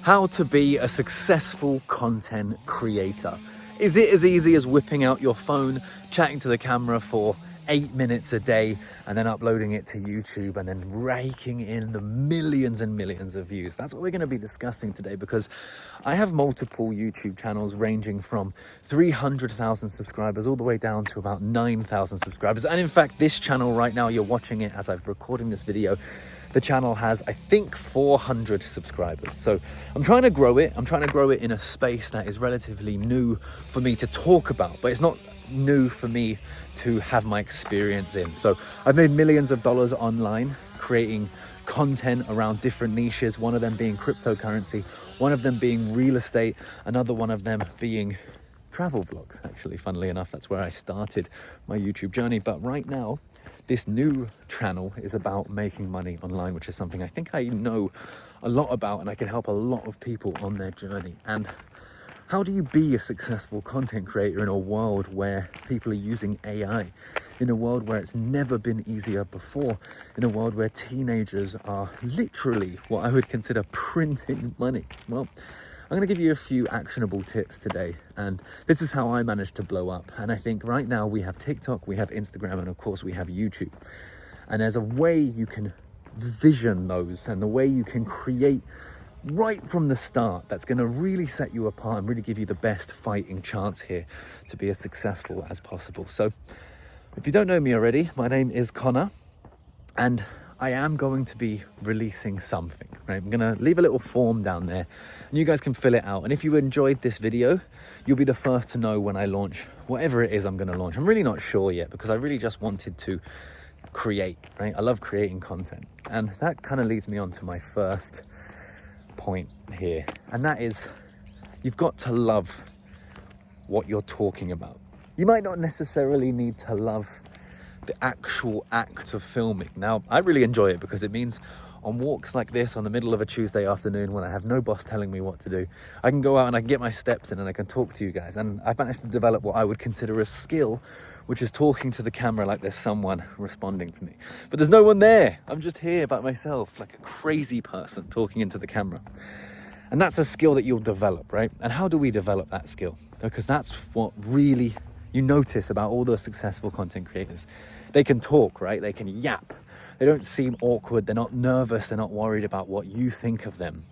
How to be a successful content creator. Is it as easy as whipping out your phone, chatting to the camera for 8 minutes a day and then uploading it to YouTube and then raking in the millions and millions of views? That's what we're going to be discussing today, because I have multiple YouTube channels ranging from 300,000 subscribers all the way down to about 9,000 subscribers. And in fact, this channel right now, you're watching it as I'm recording this video, the channel has, I think, 400 subscribers. So I'm trying to grow it. I'm trying to grow it in a space that is relatively new for me to talk about, but it's not new for me to have my experience in. So I've made millions of dollars online creating content around different niches, one of them being cryptocurrency, one of them being real estate, another one of them being travel vlogs. Actually, funnily enough, that's where I started my YouTube journey. But right now, this new channel is about making money online, which is something I think I know a lot about, and I can help a lot of people on their journey. And how do you be a successful content creator in a world where people are using AI, in a world where it's never been easier before, in a world where teenagers are literally what I would consider printing money? Well, I'm going to give you a few actionable tips today, and this is how I managed to blow up. And I think right now we have TikTok, we have Instagram, and of course we have YouTube. And there's a way you can vision those and the way you can create right from the start that's going to really set you apart and really give you the best fighting chance here to be as successful as possible. So if you don't know me already, my name is Connor, and I am going to be releasing something, right? I'm going to leave a little form down there and you guys can fill it out. And if you enjoyed this video, you'll be the first to know when I launch whatever it is I'm going to launch. I'm really not sure yet, because I really just wanted to create, right? I love creating content. And that kind of leads me on to my first point here. And that is, you've got to love what you're talking about. You might not necessarily need to love the actual act of filming. Now, I really enjoy it because it means on walks like this on the middle of a Tuesday afternoon when I have no boss telling me what to do, I can go out and I can get my steps in and I can talk to you guys. And I've managed to develop what I would consider a skill, which is talking to the camera like there's someone responding to me. But there's no one there. I'm just here by myself, like a crazy person talking into the camera. And that's a skill that you'll develop, right? And how do we develop that skill? Because that's what really you notice about all the successful content creators. They can talk, right? They can yap. They don't seem awkward. They're not nervous. They're not worried about what you think of them.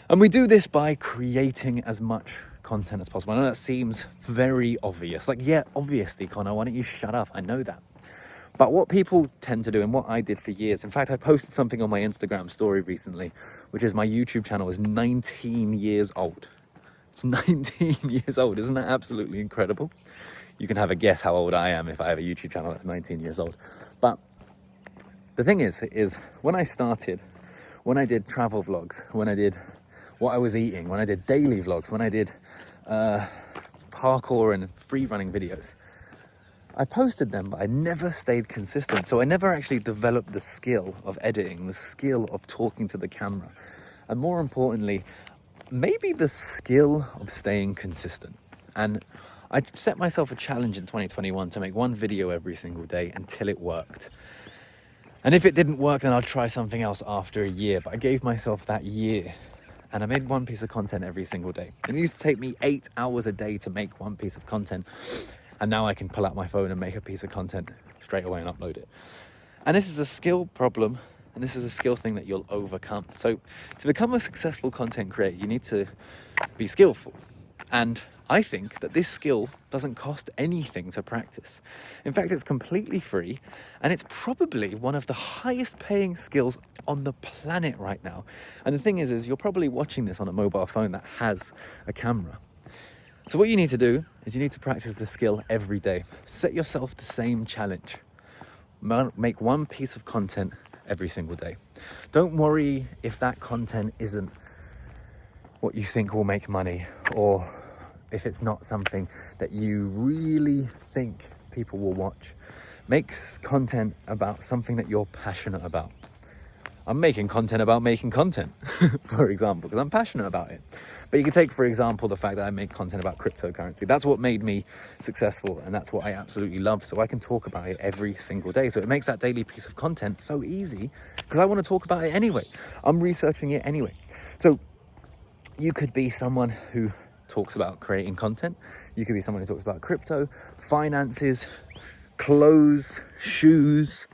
And we do this by creating as much content as possible. I know that seems very obvious. Like, yeah, obviously, Connor, why don't you shut up? I know that. But what people tend to do, and what I did for years, in fact, I posted something on my Instagram story recently, which is my YouTube channel is 19 years old. It's 19 years old. Isn't that absolutely incredible? You can have a guess how old I am if I have a YouTube channel that's 19 years old. But the thing is when I started, when I did travel vlogs, when I did what I was eating, when I did daily vlogs, when I did parkour and free running videos, I posted them, but I never stayed consistent. So I never actually developed the skill of editing, the skill of talking to the camera, and more importantly, maybe the skill of staying consistent. And I set myself a challenge in 2021 to make one video every single day until it worked. And if it didn't work, then I'd try something else after a year. But I gave myself that year and I made one piece of content every single day. And it used to take me 8 hours a day to make one piece of content. And now I can pull out my phone and make a piece of content straight away and upload it. And this is a skill problem. And this is a skill thing that you'll overcome. So to become a successful content creator, you need to be skillful. And I think that this skill doesn't cost anything to practice. In fact, it's completely free, and it's probably one of the highest paying skills on the planet right now. And the thing is you're probably watching this on a mobile phone that has a camera. So what you need to do is you need to practice the skill every day. Set yourself the same challenge. Make one piece of content every single day. Don't worry if that content isn't what you think will make money, or if it's not something that you really think people will watch. Make content about something that you're passionate about. I'm making content about making content, for example, because I'm passionate about it. But you can take, for example, the fact that I make content about cryptocurrency. That's what made me successful, and that's what I absolutely love. So I can talk about it every single day. So it makes that daily piece of content so easy because I want to talk about it anyway. I'm researching it anyway. So You could be someone who talks about creating content. You could be someone who talks about crypto, finances, clothes, shoes,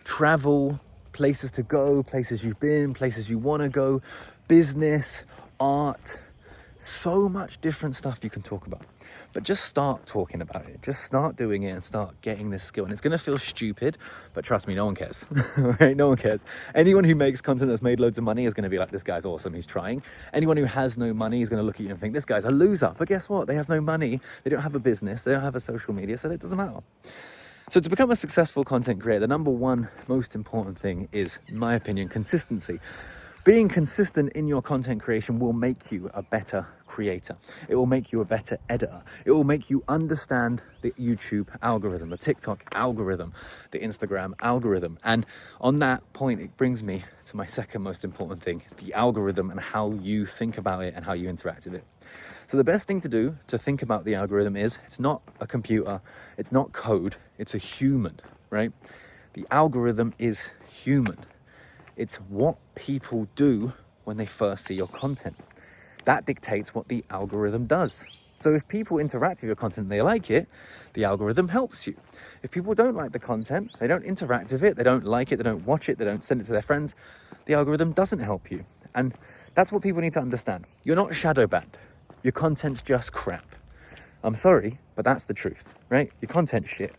travel, places to go, places you've been, places you want to go, business, art, so much different stuff you can talk about. But just start talking about it. Just start doing it and start getting this skill. And it's going to feel stupid, but trust me, no one cares. Right? No one cares. Anyone who makes content that's made loads of money is going to be like, this guy's awesome, he's trying. Anyone who has no money is going to look at you and think, this guy's a loser. But guess what? They have no money. They don't have a business. They don't have a social media, so it doesn't matter. So to become a successful content creator, the number one most important thing is, in my opinion, consistency. Being consistent in your content creation will make you a better creator. It will make you a better editor. It will make you understand the YouTube algorithm, the TikTok algorithm, the Instagram algorithm. And on that point, it brings me to my second most important thing, the algorithm and how you think about it and how you interact with it. So the best thing to do to think about the algorithm is, it's not a computer, it's not code, it's a human, right? The algorithm is human. It's what people do when they first see your content. That dictates what the algorithm does. So if people interact with your content and they like it, the algorithm helps you. If people don't like the content, they don't interact with it, they don't like it, they don't watch it, they don't send it to their friends, the algorithm doesn't help you. And that's what people need to understand. You're not shadow banned. Your content's just crap. I'm sorry, but that's the truth, right? Your content's shit.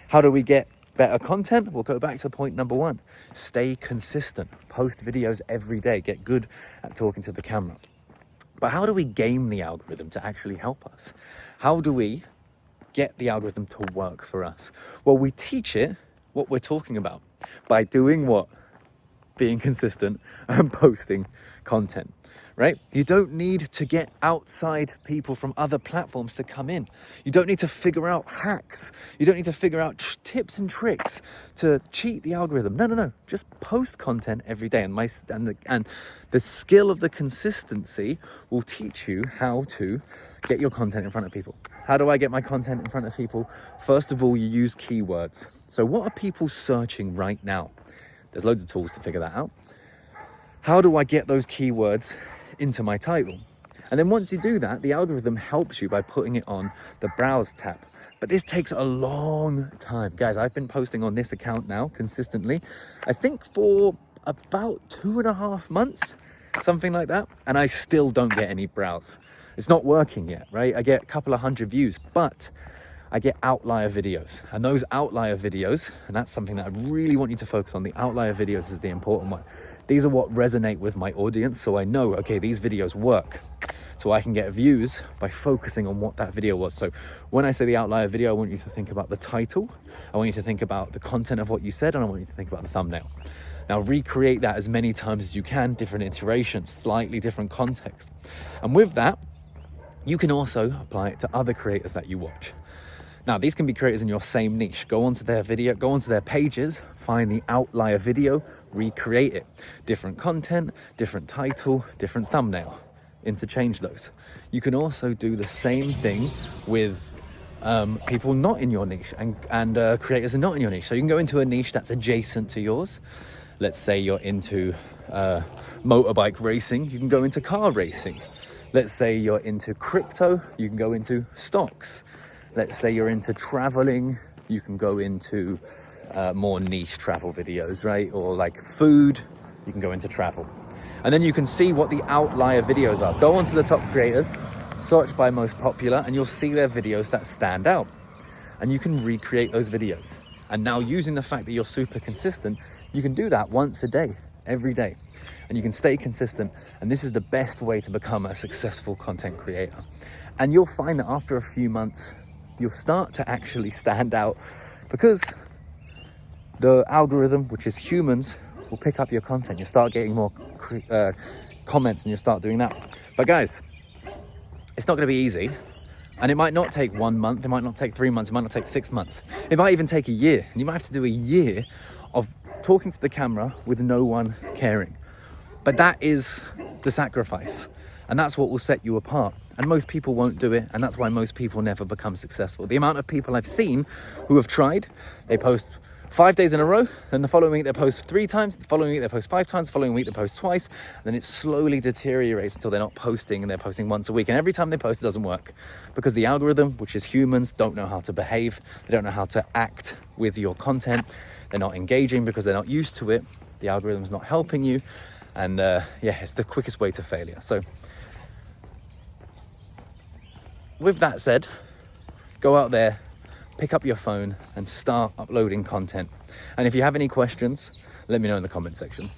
How do we get better content? We'll go back to point number one. Stay consistent. Post videos every day. Get good at talking to the camera. But how do we game the algorithm to actually help us? How do we get the algorithm to work for us? Well, we teach it what we're talking about by doing what? Being consistent and posting content. Right? You don't need to get outside people from other platforms to come in. You don't need to figure out hacks. You don't need to figure out tips and tricks to cheat the algorithm. No. Just post content every day. And the skill of the consistency will teach you how to get your content in front of people. How do I get my content in front of people? First of all, you use keywords. So what are people searching right now? There's loads of tools to figure that out. How do I get those keywords into my title? And then once you do that, the algorithm helps you by putting it on the browse tab. But this takes a long time. Guys, I've been posting on this account now consistently, I think for about 2.5 months, something like that. And I still don't get any browse. It's not working yet, right? I get a couple of 100 views, but I get outlier videos. And those outlier videos, and that's something that I really want you to focus on, the outlier videos is the important one. These are what resonate with my audience, so I know, okay, these videos work. So I can get views by focusing on what that video was. So when I say the outlier video, I want you to think about the title, I want you to think about the content of what you said, and I want you to think about the thumbnail. Now recreate that as many times as you can, different iterations, slightly different context. And with that, you can also apply it to other creators that you watch. Now, these can be creators in your same niche. Go onto their video, go onto their pages, find the outlier video, recreate it. Different content, different title, different thumbnail. Interchange those. You can also do the same thing with people not in your niche and creators are not in your niche. So you can go into a niche that's adjacent to yours. Let's say you're into motorbike racing, you can go into car racing. Let's say you're into crypto, you can go into stocks. Let's say you're into traveling, you can go into more niche travel videos, right? Or like food, you can go into travel. And then you can see what the outlier videos are. Go onto the top creators, search by most popular, and you'll see their videos that stand out. And you can recreate those videos. And now using the fact that you're super consistent, you can do that once a day, every day. And you can stay consistent. And this is the best way to become a successful content creator. And you'll find that after a few months, you'll start to actually stand out because the algorithm, which is humans, will pick up your content. You'll start getting more comments and you'll start doing that. But guys, it's not going to be easy. And it might not take 1 month, it might not take 3 months, it might not take 6 months. It might even take a year. And you might have to do a year of talking to the camera with no one caring. But that is the sacrifice. And that's what will set you apart. And most people won't do it. And that's why most people never become successful. The amount of people I've seen who have tried, they post 5 days in a row, then the following week they post 3 times, the following week they post 5 times, the following week they post twice, then it slowly deteriorates until they're not posting and they're posting once a week. And every time they post, it doesn't work because the algorithm, which is humans, don't know how to behave. They don't know how to act with your content. They're not engaging because they're not used to it. The algorithm's not helping you. And it's the quickest way to failure. So with that said, go out there, pick up your phone and start uploading content. And if you have any questions, let me know in the comment section.